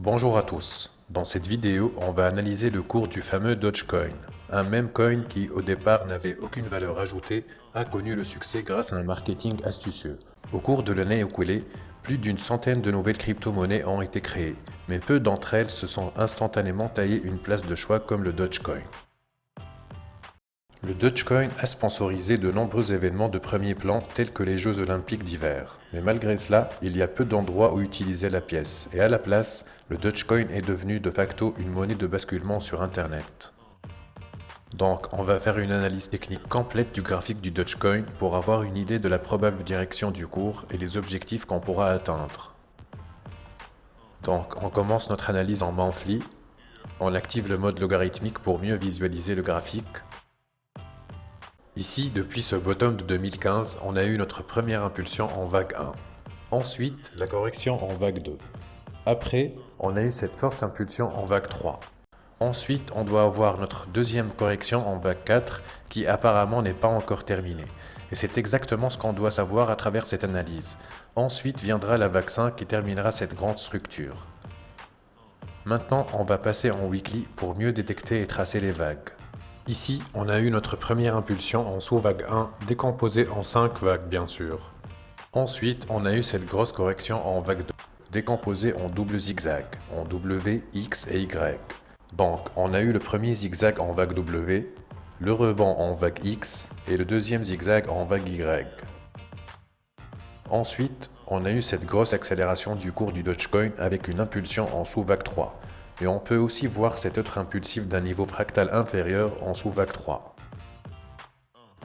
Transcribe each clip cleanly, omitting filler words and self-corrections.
Bonjour à tous. Dans cette vidéo, on va analyser le cours du fameux Dogecoin. Un meme coin qui, au départ, n'avait aucune valeur ajoutée, a connu le succès grâce à un marketing astucieux. Au cours de l'année écoulée, plus d'une centaine de nouvelles crypto-monnaies ont été créées, mais peu d'entre elles se sont instantanément taillées une place de choix comme le Dogecoin. Le Dogecoin a sponsorisé de nombreux événements de premier plan tels que les Jeux Olympiques d'hiver. Mais malgré cela, il y a peu d'endroits où utiliser la pièce. Et à la place, le Dogecoin est devenu de facto une monnaie de basculement sur Internet. Donc, on va faire une analyse technique complète du graphique du Dogecoin pour avoir une idée de la probable direction du cours et les objectifs qu'on pourra atteindre. Donc, on commence notre analyse en monthly. On active le mode logarithmique pour mieux visualiser le graphique. Ici, depuis ce bottom de 2015, on a eu notre première impulsion en vague 1. Ensuite, la correction en vague 2. Après, on a eu cette forte impulsion en vague 3. Ensuite, on doit avoir notre deuxième correction en vague 4 qui apparemment n'est pas encore terminée. Et c'est exactement ce qu'on doit savoir à travers cette analyse. Ensuite viendra la vague 5 qui terminera cette grande structure. Maintenant, on va passer en weekly pour mieux détecter et tracer les vagues. Ici, on a eu notre première impulsion en sous-vague 1, décomposée en 5 vagues bien sûr. Ensuite, on a eu cette grosse correction en vague 2, décomposée en double zigzag, en W, X et Y. Donc, on a eu le premier zigzag en vague W, le rebond en vague X et le deuxième zigzag en vague Y. Ensuite, on a eu cette grosse accélération du cours du Dogecoin avec une impulsion en sous-vague 3. Et on peut aussi voir cet autre impulsif d'un niveau fractal inférieur en sous-vague 3.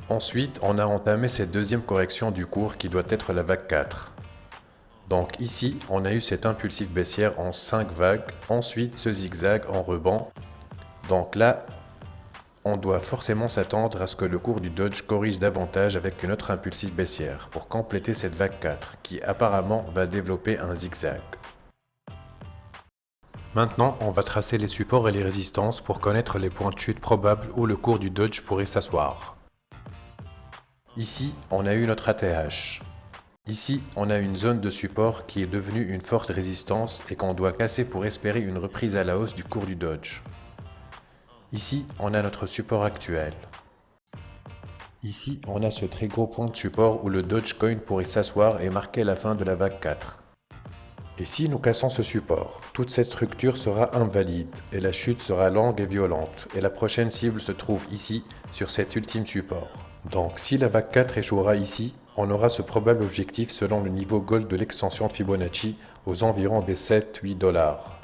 Ensuite, on a entamé cette deuxième correction du cours qui doit être la vague 4. Donc ici, on a eu cette impulsif baissière en 5 vagues, ensuite ce zigzag en rebond. Donc là, on doit forcément s'attendre à ce que le cours du Doge corrige davantage avec une autre impulsif baissière pour compléter cette vague 4 qui apparemment va développer un zigzag. Maintenant, on va tracer les supports et les résistances pour connaître les points de chute probables où le cours du Doge pourrait s'asseoir. Ici, on a eu notre ATH. Ici, on a une zone de support qui est devenue une forte résistance et qu'on doit casser pour espérer une reprise à la hausse du cours du Doge. Ici, on a notre support actuel. Ici, on a ce très gros point de support où le Dogecoin pourrait s'asseoir et marquer la fin de la vague 4. Et si nous cassons ce support, toute cette structure sera invalide et la chute sera longue et violente et la prochaine cible se trouve ici, sur cet ultime support. Donc si la vague 4 échouera ici, on aura ce probable objectif selon le niveau gold de l'extension de Fibonacci aux environs des 7-8 $.